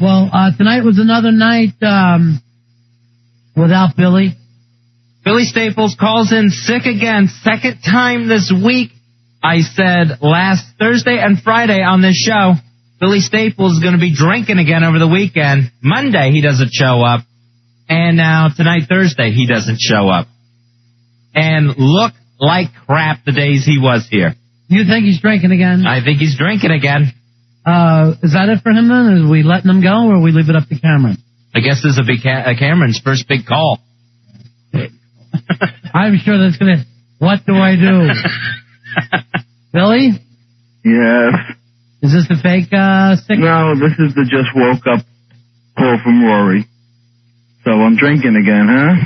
Well, tonight was another night without Billy. Billy Staples calls in sick again, second time this week. I said last Thursday and Friday on this show, Billy Staples is going to be drinking again over the weekend. Monday, he doesn't show up. And now tonight, Thursday, he doesn't show up. And look like crap the days he was here. You think he's drinking again? I think he's drinking again. Is that it for him then? Is we letting him go or we leave it up to Cameron? I guess this will be Cameron's first big call. I'm sure that's going to... What do I do? Billy? Yes. Is this the fake sick? No, this is the just woke up call from Rory. So I'm drinking again, huh?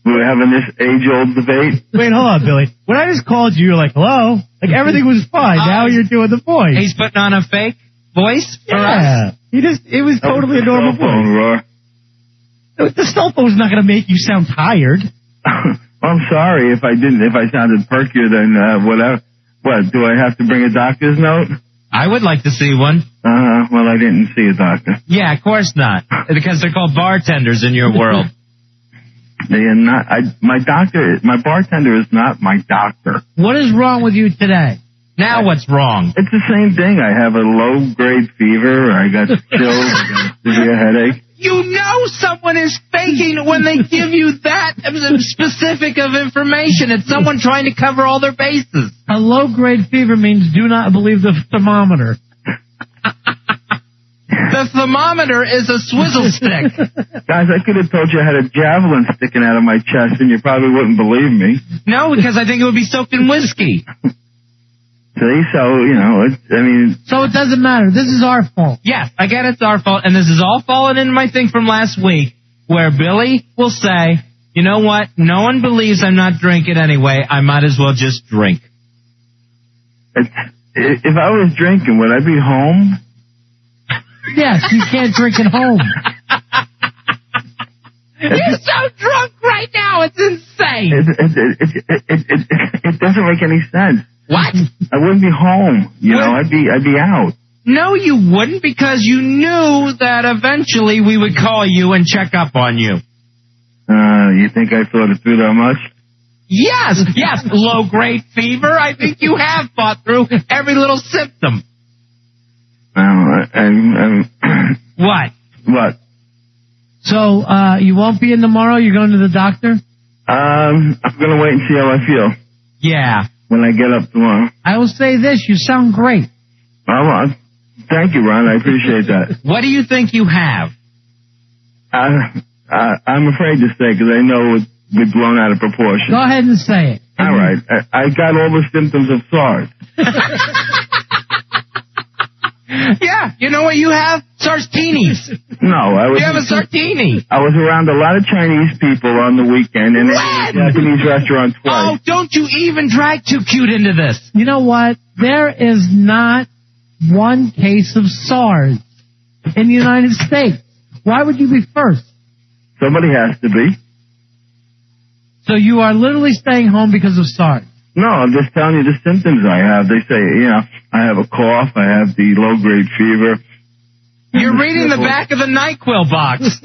We're having this age-old debate. Wait, hold on, Billy. When I just called you, you're like, hello? Like, everything was fine. Now you're doing the voice. He's putting on a fake voice for us? It was totally a normal voice. The cell phone's not going to make you sound tired. I'm sorry if I sounded perkier than whatever. What, do I have to bring a doctor's note? I would like to see one. Well, I didn't see a doctor. Yeah, of course not. Because they're called bartenders in your world. They are not. My bartender is not my doctor. What is wrong with you today? Now what's wrong? It's the same thing. I have a low-grade fever. I got chills. I got a severe headache. You know someone is faking when they give you that specific of information. It's someone trying to cover all their bases. A low-grade fever means do not believe the thermometer. The thermometer is a swizzle stick. Guys, I could have told you I had a javelin sticking out of my chest, and you probably wouldn't believe me. No, because I think it would be soaked in whiskey. See, so, So it doesn't matter. This is our fault. Yes, again, it's our fault, and this is all falling into my thing from last week, where Billy will say, you know what, no one believes I'm not drinking anyway, I might as well just drink. If I was drinking, would I be home? Yes, you can't drink at home. You're so drunk right now, it's insane. It doesn't make any sense. What? I wouldn't be home. I'd be out. No, you wouldn't, because you knew that eventually we would call you and check up on you. You think I thought it through that much? Yes, low-grade fever. I think you have thought through every little symptom. What? What? So, you won't be in tomorrow? You're going to the doctor? I'm going to wait and see how I feel. Yeah. When I get up tomorrow. I will say this, you sound great. Thank you, Ron. I appreciate that. What do you think you have? I'm afraid to say because I know it would be blown out of proportion. Go ahead and say it. All right. I got all the symptoms of SARS. Yeah, you know what you have? Sartinis. No, You have a sartini. I was around a lot of Chinese people on the weekend and in a Japanese restaurant twice. Oh, don't you even drag Too Cute into this. You know what? There is not one case of SARS in the United States. Why would you be first? Somebody has to be. So you are literally staying home because of SARS? No, I'm just telling you the symptoms I have. They say, I have a cough, I have the low-grade fever. You're reading the back of the NyQuil box.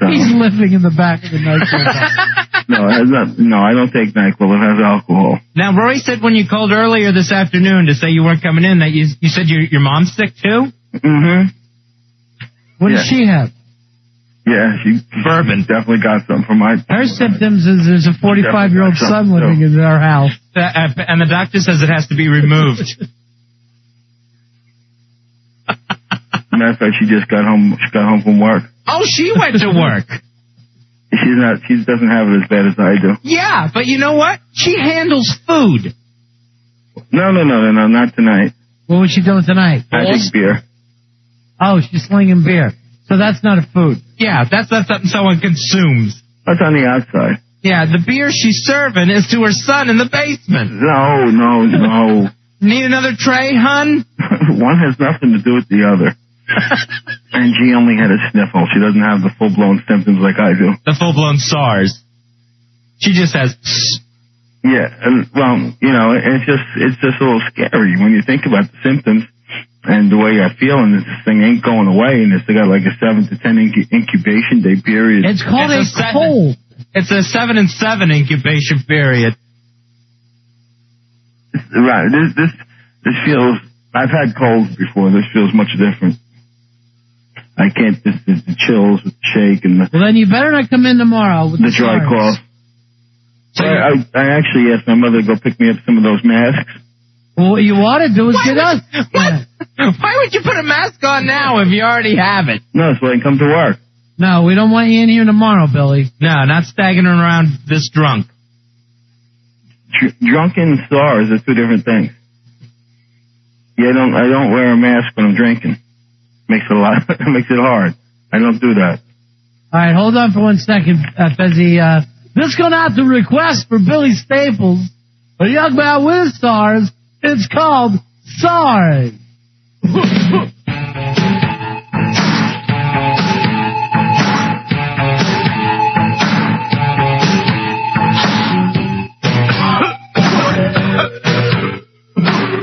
So. He's living in the back of the NyQuil box. No, I don't take NyQuil. It has alcohol. Now, Rory said when you called earlier this afternoon to say you weren't coming in, that you said your mom's sick too? Mm-hmm. What does she have? Yeah, she bourbon. Definitely got something from my... Her symptoms is there's a 45-year-old son living in our house. And the doctor says it has to be removed. Matter of fact, she just got home. She got home from work. Oh, she went to work. She doesn't have it as bad as I do. Yeah, but you know what? She handles food. No, not tonight. What was she doing tonight? I think beer. Oh, she's slinging beer. So that's not a food. Yeah, that's not something someone consumes. That's on the outside. Yeah, the beer she's serving is to her son in the basement. No. Need another tray, hun? One has nothing to do with the other. And she only had a sniffle. She doesn't have the full-blown symptoms like I do. The full-blown SARS. She just has... Yeah, and, it's just a little scary when you think about the symptoms. And the way I feel, and this thing ain't going away, and it's got like a 7 to 10 incubation day period. It's called a cold. It's a 7 and 7 incubation period. Right. This feels. I've had colds before. This feels much different. I can't. The chills, the shake, and the. Well, then you better not come in tomorrow with the dry cough. So I actually asked my mother to go pick me up some of those masks. Well, what you want to do is get us. What? Why would you put a mask on now if you already have it? No, so I can come to work. No, we don't want you in here tomorrow, Billy. No, not staggering around this drunk. Drunk and SARS are two different things. Yeah, I don't wear a mask when I'm drinking. Makes it hard. I don't do that. All right, hold on for 1 second, Fezzy. This going out to request for Billy Staples, a young man with SARS. It's called SARS.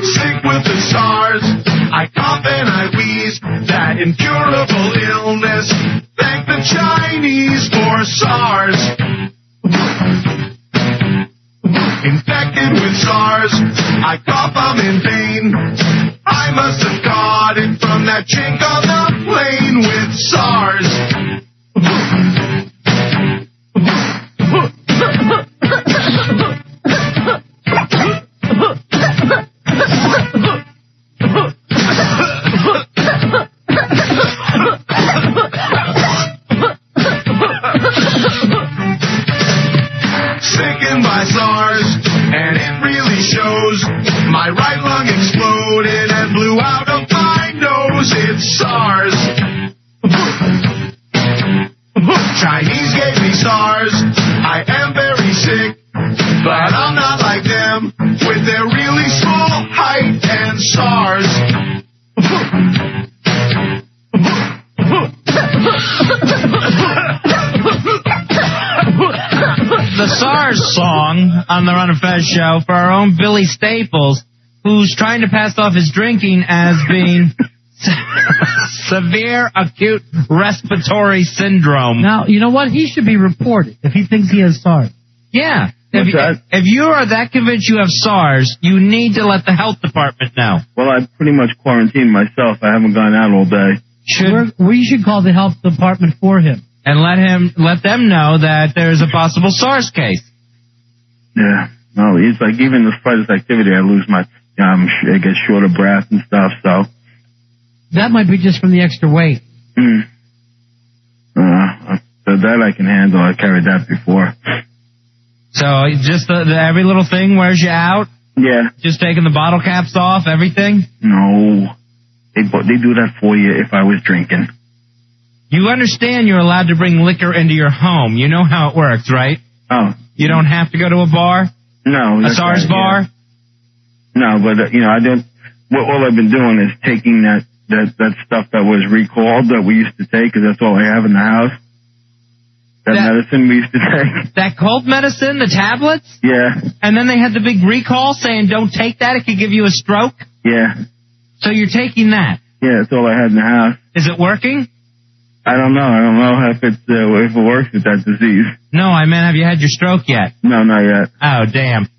Sick with the SARS, I cough and I wheeze, that incurable illness. Thank the Chinese for SARS. Infected with SARS, I cough, I'm in pain. I must have caught it from that chink on the plane with SARS. Sickened by SARS, and it really shows. My right lung exploded and blew out of my nose. It's SARS. Chinese gave me SARS. I am very sick, but I'm not like them with their really small height and SARS. The SARS song on the Ron and Fez show for our own Billy Staples, who's trying to pass off his drinking as being severe acute respiratory syndrome. Now, you know what? He should be reported if he thinks he has SARS. Yeah. If you are that convinced you have SARS, you need to let the health department know. Well, I pretty much quarantined myself. I haven't gone out all day. We should call the health department for him. And let them know that there's a possible SARS case. Yeah. No, it's like even the slightest activity, I lose my, I get short of breath and stuff, so. That might be just from the extra weight. So that I can handle. I carried that before. So just every little thing wears you out? Yeah. Just taking the bottle caps off, everything? No. They do that for you if I was drinking. You understand you're allowed to bring liquor into your home. You know how it works, right? Oh. You don't have to go to a bar? No. A SARS bar? Yeah. No, but, I don't. All I've been doing is taking that stuff that was recalled that we used to take, because that's all I have in the house. That medicine we used to take. That cold medicine, the tablets? Yeah. And then they had the big recall saying don't take that, it could give you a stroke? Yeah. So you're taking that? Yeah, that's all I had in the house. Is it working? I don't know if it works with that disease. No, I meant, have you had your stroke yet? No, not yet. Oh, damn.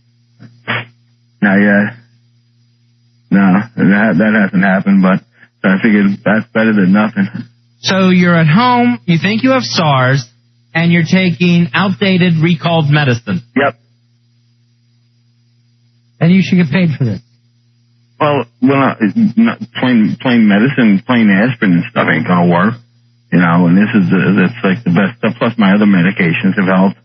Not yet. No, that hasn't happened, but I figured that's better than nothing. So you're at home, you think you have SARS, and you're taking outdated, recalled medicine. Yep. And you should get paid for this. Well, not plain medicine, plain aspirin and stuff ain't gonna work. And this it's like the best stuff. Plus my other medications have helped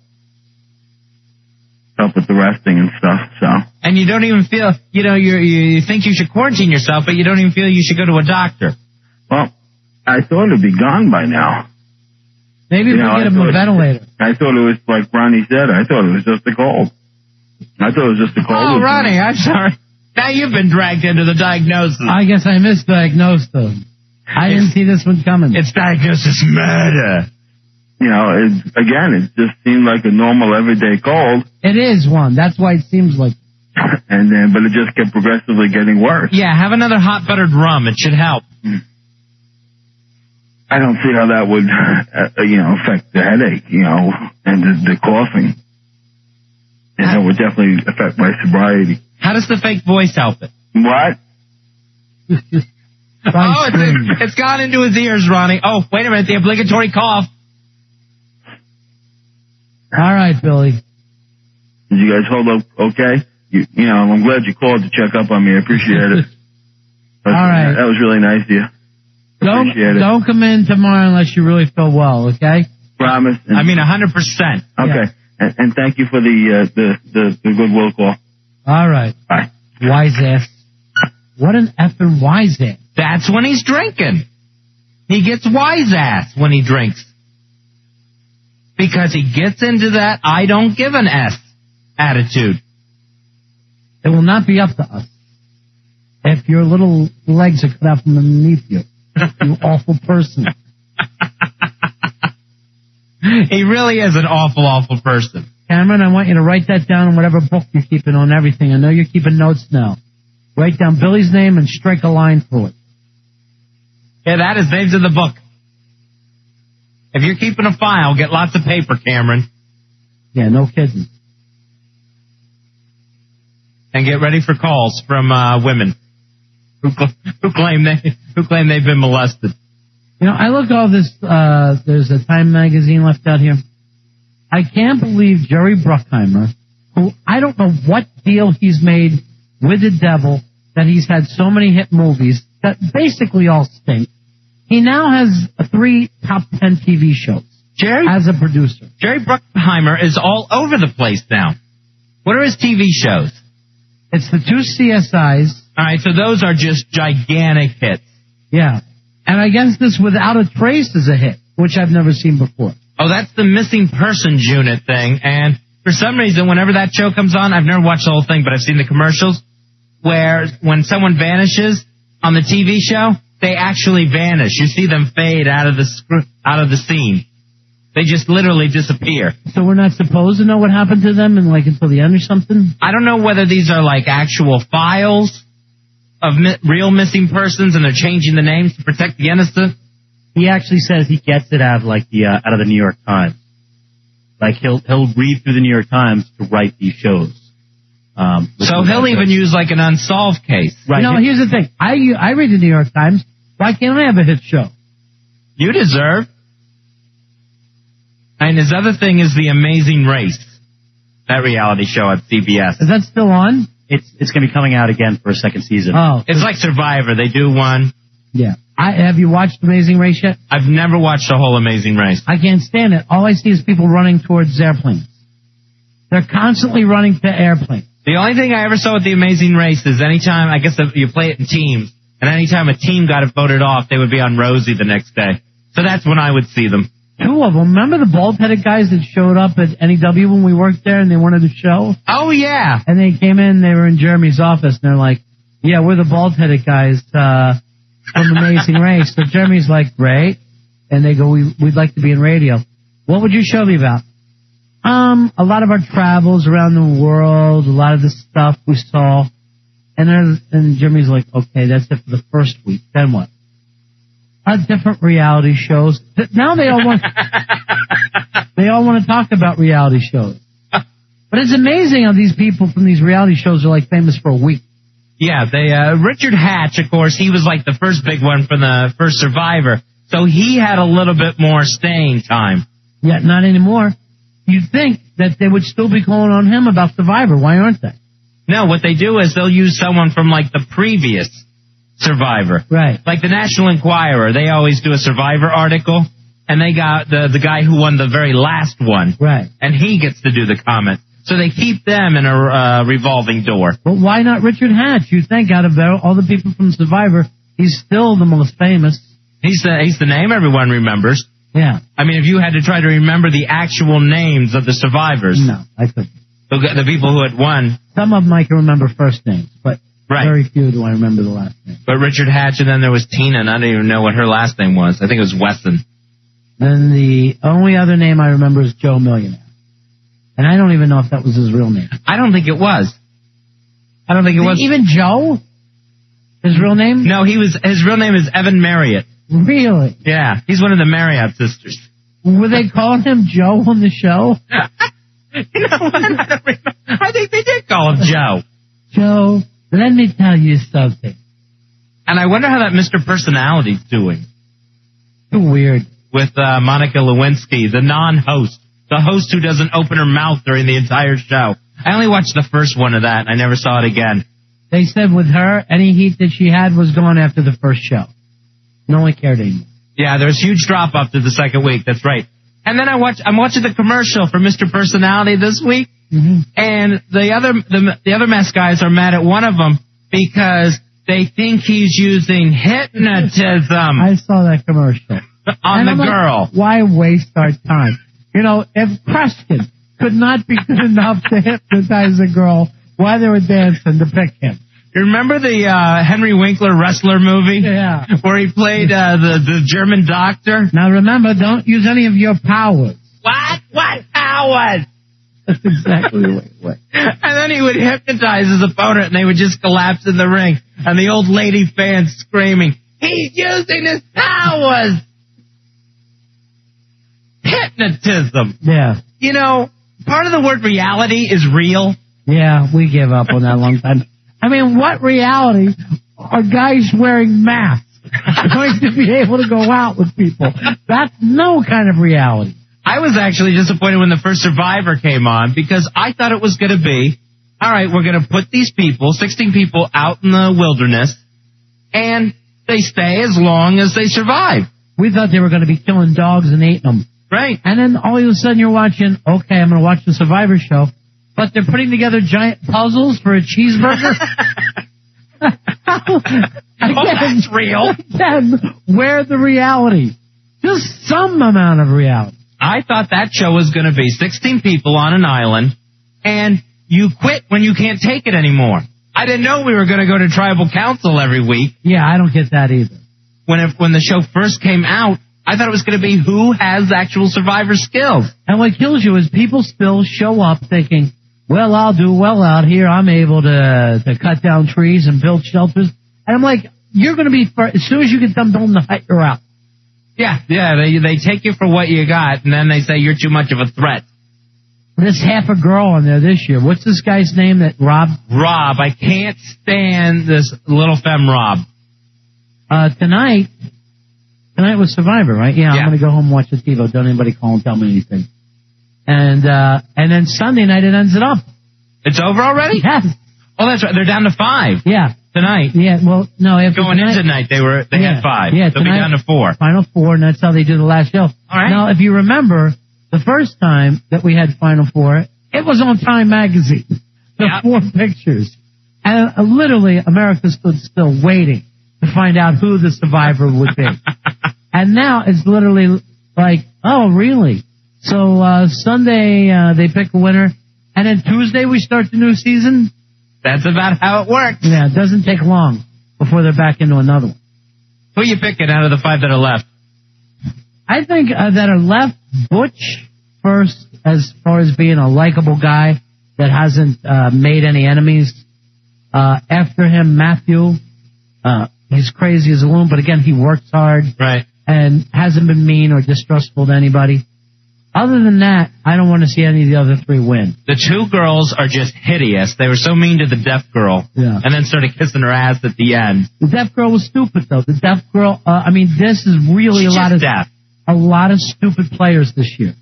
with the resting and stuff, so. And you don't even feel, you think you should quarantine yourself, but you don't even feel you should go to a doctor. Well, I thought it'd be gone by now. Maybe we'll get him a ventilator. I thought it was like Ronnie said. I thought it was just a cold. Oh, Ronnie, I'm sorry. Now you've been dragged into the diagnosis. I guess I misdiagnosed him. I didn't see this one coming. It's diagnosis murder. It just seemed like a normal everyday cold. It is one. That's why it seems like. but it just kept progressively getting worse. Yeah, have another hot buttered rum. It should help. I don't see how that would, affect the headache, and the coughing. And that would definitely affect my sobriety. How does the fake voice help it? What? It's gone into his ears, Ronnie. Oh, wait a minute, the obligatory cough. All right, Billy. Did you guys hold up okay? I'm glad you called to check up on me. I appreciate it. All right. That was really nice of you. Don't come in tomorrow unless you really feel well, okay? Promise. 100%. Okay. Yeah. And thank you for the goodwill call. All right. Bye. Wise ass. What an effing wise ass. That's when he's drinking. He gets wise ass when he drinks. Because he gets into that I don't give an S attitude. It will not be up to us if your little legs are cut out from underneath you. You awful person. He really is an awful, awful person. Cameron, I want you to write that down in whatever book you're keeping on everything. I know you're keeping notes now. Write down Billy's name and strike a line through it. Yeah, that is names in the book. If you're keeping a file, get lots of paper, Cameron. Yeah, no kidding. And get ready for calls from women who claim they've been molested. I look at all this, there's a Time magazine left out here. I can't believe Jerry Bruckheimer, who I don't know what deal he's made with the devil, that he's had so many hit movies that basically all stink. He now has 3 top 10 TV shows as a producer. Jerry Bruckheimer is all over the place now. What are his TV shows? It's the 2 CSIs. All right, so those are just gigantic hits. Yeah. And I guess this Without a Trace is a hit, which I've never seen before. Oh, that's the missing persons unit thing. And for some reason, whenever that show comes on, I've never watched the whole thing, but I've seen the commercials, where when someone vanishes on the TV show, they actually vanish. You see them fade out of the scene. They just literally disappear. So we're not supposed to know what happened to them until the end or something? I don't know whether these are like actual files of real missing persons and they're changing the names to protect the innocent. He actually says he gets it out of out of the New York Times. Like he'll read through the New York Times to write these shows. So he'll even use like an unsolved case. Right. Here's the thing. I read the New York Times. Why can't I have a hit show? You deserve. And his other thing is The Amazing Race. That reality show at CBS. Is that still on? It's going to be coming out again for a second season. Oh. It's like Survivor. They do one. Yeah. Have you watched Amazing Race yet? I've never watched the whole Amazing Race. I can't stand it. All I see is people running towards airplanes. They're constantly running to airplanes. The only thing I ever saw with The Amazing Race is anytime, I guess you play it in teams, and anytime a team got voted off, they would be on Rosie the next day. So that's when I would see them. 2 of them. Remember the bald-headed guys that showed up at NEW when we worked there and they wanted a show? Oh, yeah. And they came in, they were in Jeremy's office, and they're like, yeah, we're the bald-headed guys from Amazing Race. So Jeremy's like, great. And they go, we'd like to be in radio. What would your show be about? A lot of our travels around the world, a lot of the stuff we saw. And Jeremy's like, okay, that's it for the first week. Then what? Different reality shows. Now they all want to talk about reality shows. But it's amazing how these people from these reality shows are like famous for a week. Yeah, Richard Hatch, of course, he was like the first big one from the first Survivor. So he had a little bit more staying time. Yeah, not anymore. You'd think that they would still be calling on him about Survivor. Why aren't they? No, what they do is they'll use someone from like the previous Survivor. Right. Like the National Enquirer, they always do a Survivor article, and they got the guy who won the very last one. Right. And he gets to do the comment. So they keep them in a revolving door. But why not Richard Hatch? You think out of all the people from Survivor, he's still the most famous. He's the name everyone remembers. Yeah. I mean, if you had to try to remember the actual names of the survivors. No, I couldn't. The people who had won. Some of them I can remember first names, but very few do I remember the last name. But Richard Hatch, and then there was Tina, and I don't even know what her last name was. I think it was Wesson. Then the only other name I remember is Joe Millionaire. And I don't even know if that was his real name. I don't think it was. I don't think it was. Even Joe? His real name? No, his real name is Evan Marriott. Really? Yeah, he's one of the Marriott sisters. Were they calling him Joe on the show? You know what? I don't remember. I think they did call him Joe. Joe, let me tell you something. And I wonder how that Mr. Personality's doing. Too weird. With Monica Lewinsky, the non-host. The host who doesn't open her mouth during the entire show. I only watched the first one of that, and I never saw it again. They said with her, any heat that she had was gone after the first show. No one cared anymore. Yeah, there was huge drop-off to the second week. That's right. And then I'm watching the commercial for Mr. Personality this week, and the other mess guys are mad at one of them because they think he's using hypnotism. I saw that commercial. On the girl. Like, why waste our time? You know, if Preston could not be good enough to hypnotize a girl while they were dancing to pick him. You remember the Henry Winkler wrestler movie? Yeah. Where he played the German doctor? Now remember, don't use any of your powers. What? What powers? That's exactly the way it went. And then he would hypnotize his opponent and they would just collapse in the ring. And the old lady fans screaming, he's using his powers! Hypnotism. Yeah. You know, part of the word reality is real. Yeah, we gave up on that a long time. I mean, what reality are guys wearing masks going to be able to go out with people? That's no kind of reality. I was actually disappointed when the first Survivor came on because I thought it was going to be, all right, we're going to put these people, 16 people, out in the wilderness, and they stay as long as they survive. We thought they were going to be killing dogs and eating them. Right. And then all of a sudden you're watching, okay, I'm going to watch the Survivor show, but they're putting together giant puzzles for a cheeseburger? That's real. Again, where's the reality? Just some amount of reality. I thought that show was going to be 16 people on an island, and you quit when you can't take it anymore. I didn't know we were going to go to tribal council every week. Yeah, I don't get that either. When the show first came out, I thought it was going to be who has actual survivor skills. And what kills you is people still show up thinking, well, I'll do well out here. I'm able to cut down trees and build shelters. And I'm like, you're going to be, as soon as you get done building the hut, you're out. Yeah, they take you for what you got, and then they say you're too much of a threat. There's half a girl on there this year. What's this guy's name that Rob? Rob. I can't stand this little femme Rob. Tonight was Survivor, right? Yeah. I'm going to go home and watch the TiVo. Don't anybody call and tell me anything. And then Sunday night it ends it up. It's over already? Yes. Oh, that's right. They're down to 5. Yeah. Tonight. Yeah, well, no. After Going tonight, into tonight, they had 5. Yeah, they'll be down to 4. Final 4, and that's how they do the last show. All right. Now, if you remember, the first time that we had Final 4, it was on Time Magazine. The 4 pictures. And literally, America stood still waiting to find out who the survivor would be. And now it's literally like, oh, really? So Sunday they pick a winner, and then Tuesday we start the new season? That's about how it works. Yeah, it doesn't take long before they're back into another one. Who are you picking out of the 5 that are left? I think that are left, Butch first, as far as being a likable guy that hasn't made any enemies. After him, Matthew. He's crazy as a loon, but again, he works hard. Right. And hasn't been mean or distrustful to anybody. Other than that, I don't want to see any of the other 3 win. The 2 girls are just hideous. They were so mean to the deaf girl. Yeah. And then started kissing her ass at the end. The deaf girl was stupid, though. The deaf girl, this is really She's a lot of stupid players this year.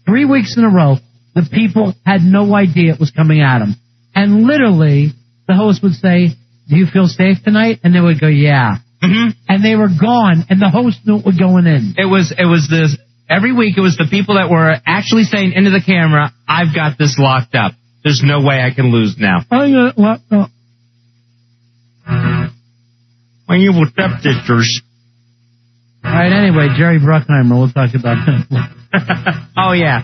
3 weeks in a row, the people had no idea it was coming at them. And literally, the host would say, do you feel safe tonight? And they would go, yeah. Mm-hmm. And they were gone, and the host knew it was going in. It was this. Every week, it was the people that were actually saying into the camera, I've got this locked up. There's no way I can lose now. When you were stepsisters. All right, anyway, Jerry Bruckheimer, we'll talk about that. Oh, yeah.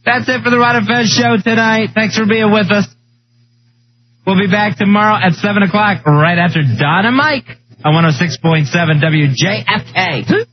That's it for the Rod and Fez show tonight. Thanks for being with us. We'll be back tomorrow at 7 o'clock, right after Don and Mike on 106.7 WJFK.